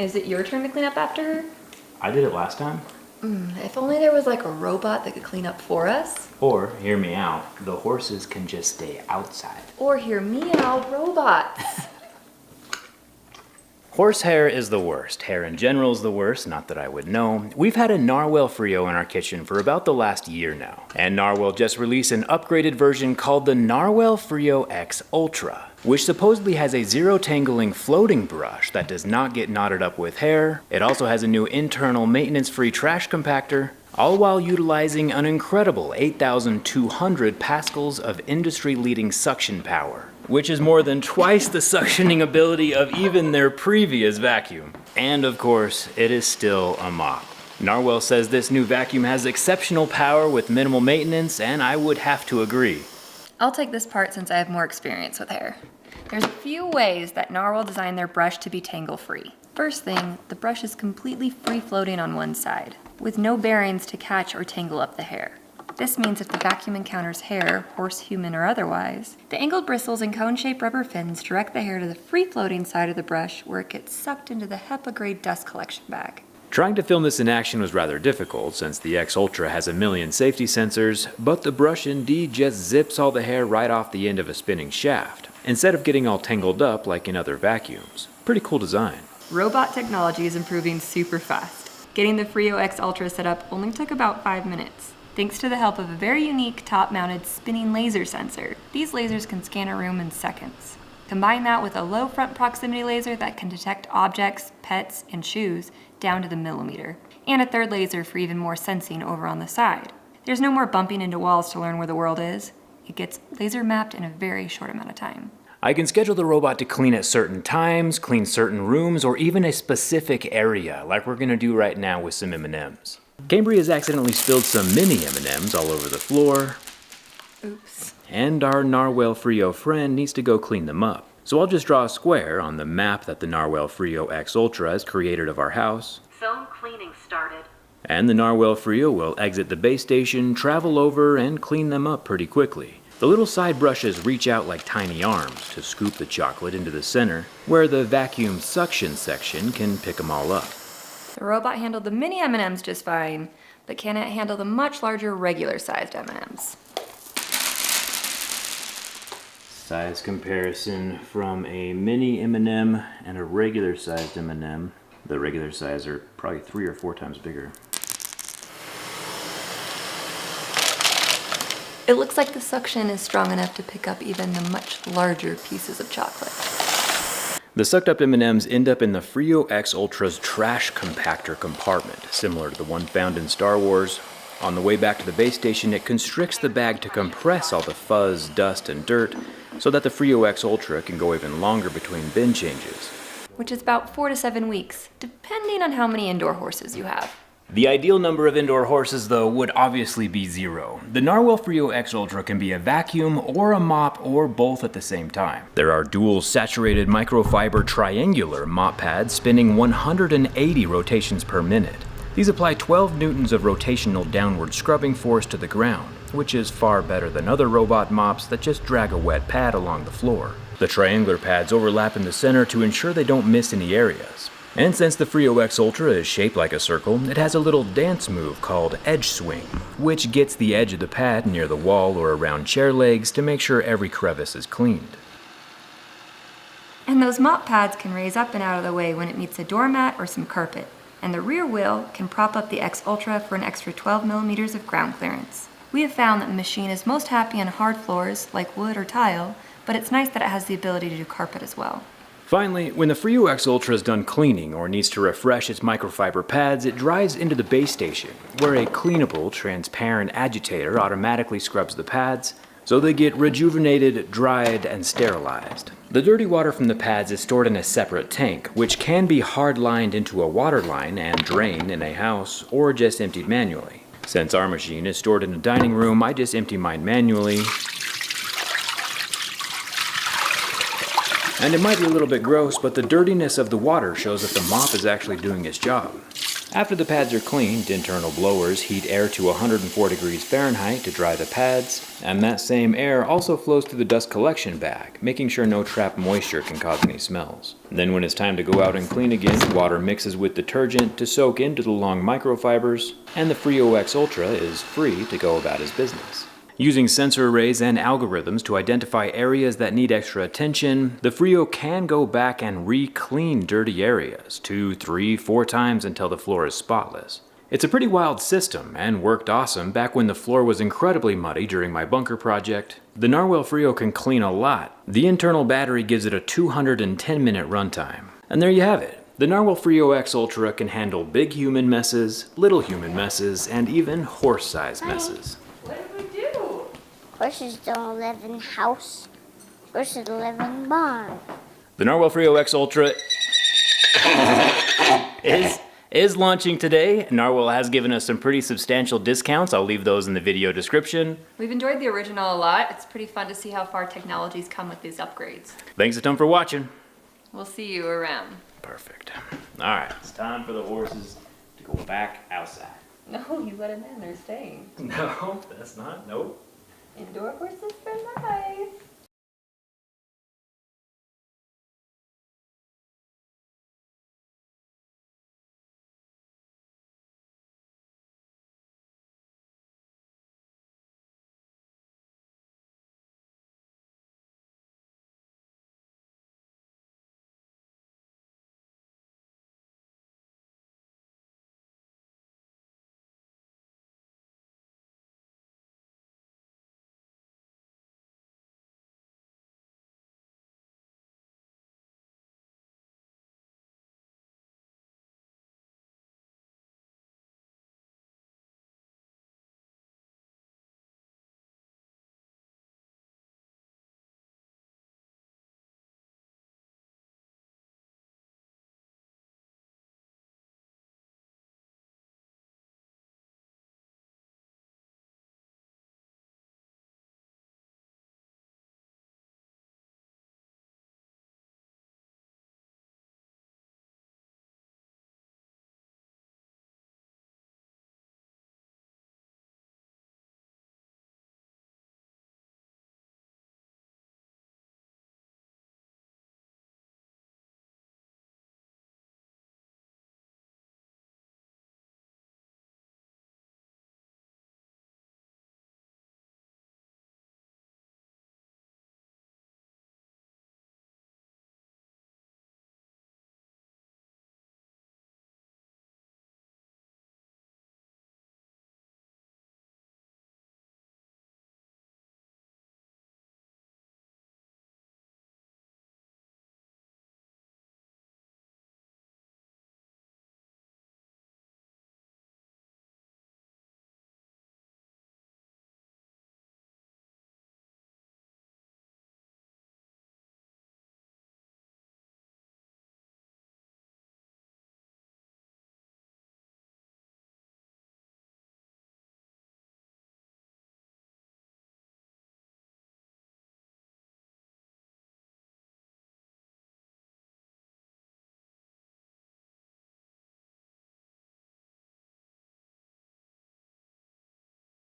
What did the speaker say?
Is it your turn to clean up after her? I did it last time. If only there was like a robot that could clean up for us. Or, hear me out, the horses can just stay outside. Or hear me out, robots. Horsehair is the worst. Hair in general is the worst, not that I would know. We've had a Narwal Freo in our kitchen for about the last year now. And Narwal just released an upgraded version called the Narwal Freo X Ultra, which supposedly has a zero tangling floating brush that does not get knotted up with hair. It also has a new internal maintenance-free trash compactor, all while utilizing an incredible 8,200 pascals of industry-leading suction power, which is more than twice the suctioning ability of even their previous vacuum. And of course, it is still a mop. Narwal says this new vacuum has exceptional power with minimal maintenance, and I would have to agree. I'll take this part since I have more experience with hair. There's a few ways that Narwal designed their brush to be tangle-free. First thing, the brush is completely free-floating on one side, with no bearings to catch or tangle up the hair. This means if the vacuum encounters hair, horse, human, or otherwise, the angled bristles and cone-shaped rubber fins direct the hair to the free-floating side of the brush where it gets sucked into the HEPA-grade dust collection bag. Trying to film this in action was rather difficult since the X Ultra has a million safety sensors, but the brush indeed just zips all the hair right off the end of a spinning shaft, instead of getting all tangled up like in other vacuums. Pretty cool design. Robot technology is improving super fast. Getting the Freo X Ultra set up only took about 5 minutes, thanks to the help of a very unique top-mounted spinning laser sensor. These lasers can scan a room in seconds. Combine that with a low front proximity laser that can detect objects, pets, and shoes down to the millimeter, and a third laser for even more sensing over on the side. There's no more bumping into walls to learn where the world is. It gets laser mapped in a very short amount of time. I can schedule the robot to clean at certain times, clean certain rooms, or even a specific area, like we're gonna do right now with some M&Ms. Cambry has accidentally spilled some mini M&Ms all over the floor. Oops. And our Narwal Freo friend needs to go clean them up. So I'll just draw a square on the map that the Narwal Freo X Ultra has created of our house. Film cleaning started. And the Narwal Freo will exit the base station, travel over, and clean them up pretty quickly. The little side brushes reach out like tiny arms to scoop the chocolate into the center, where the vacuum suction section can pick them all up. The robot handled the mini M&Ms just fine, but cannot handle the much larger regular-sized M&Ms. Size comparison from a mini M&M and a regular sized M&M. The regular size are probably 3 or 4 times bigger. It looks like the suction is strong enough to pick up even the much larger pieces of chocolate. The sucked up M&Ms end up in the Freo X Ultra's trash compactor compartment, similar to the one found in Star Wars. On the way back to the base station, it constricts the bag to compress all the fuzz, dust, and dirt, so that the Freo X Ultra can go even longer between bin changes. Which is about 4 to 7 weeks, depending on how many indoor horses you have. The ideal number of indoor horses, though, would obviously be 0. The Narwal Freo X Ultra can be a vacuum or a mop or both at the same time. There are dual saturated microfiber triangular mop pads spinning 180 rotations per minute. These apply 12 newtons of rotational downward scrubbing force to the ground, which is far better than other robot mops that just drag a wet pad along the floor. The triangular pads overlap in the center to ensure they don't miss any areas. And since the Freo X Ultra is shaped like a circle, it has a little dance move called edge swing, which gets the edge of the pad near the wall or around chair legs to make sure every crevice is cleaned. And those mop pads can raise up and out of the way when it meets a doormat or some carpet. And the rear wheel can prop up the X Ultra for an extra 12 millimeters of ground clearance. We have found that the machine is most happy on hard floors like wood or tile, but it's nice that it has the ability to do carpet as well. Finally, when the Freo X Ultra is done cleaning or needs to refresh its microfiber pads, it drives into the base station, where a cleanable, transparent agitator automatically scrubs the pads, so they get rejuvenated, dried, and sterilized. The dirty water from the pads is stored in a separate tank, which can be hard-lined into a water line and drained in a house, or just emptied manually. Since our machine is stored in the dining room, I just empty mine manually. And it might be a little bit gross, but the dirtiness of the water shows that the mop is actually doing its job. After the pads are cleaned, internal blowers heat air to 104 degrees Fahrenheit to dry the pads, and that same air also flows through the dust collection bag, making sure no trapped moisture can cause any smells. Then when it's time to go out and clean again, water mixes with detergent to soak into the long microfibers, and the Freo X Ultra is free to go about his business. Using sensor arrays and algorithms to identify areas that need extra attention, the Freo can go back and re-clean dirty areas 2, 3, 4 times until the floor is spotless. It's a pretty wild system and worked awesome back when the floor was incredibly muddy during my bunker project. The Narwal Freo can clean a lot. The internal battery gives it a 210-minute runtime. And there you have it. The Narwal Freo X Ultra can handle big human messes, little human messes, and even horse-sized messes. What did we do? Horses don't live in house. Horses live in barn. The Narwal Freo X Ultra is launching today. Narwal has given us some pretty substantial discounts. I'll leave those in the video description. We've enjoyed the original a lot. It's pretty fun to see how far technology's come with these upgrades. Thanks a ton for watching. We'll see you around. Perfect. All right, it's time for the horses to go back outside. No, you let them in. They're staying. No, that's not. Nope. Indoor horses are nice.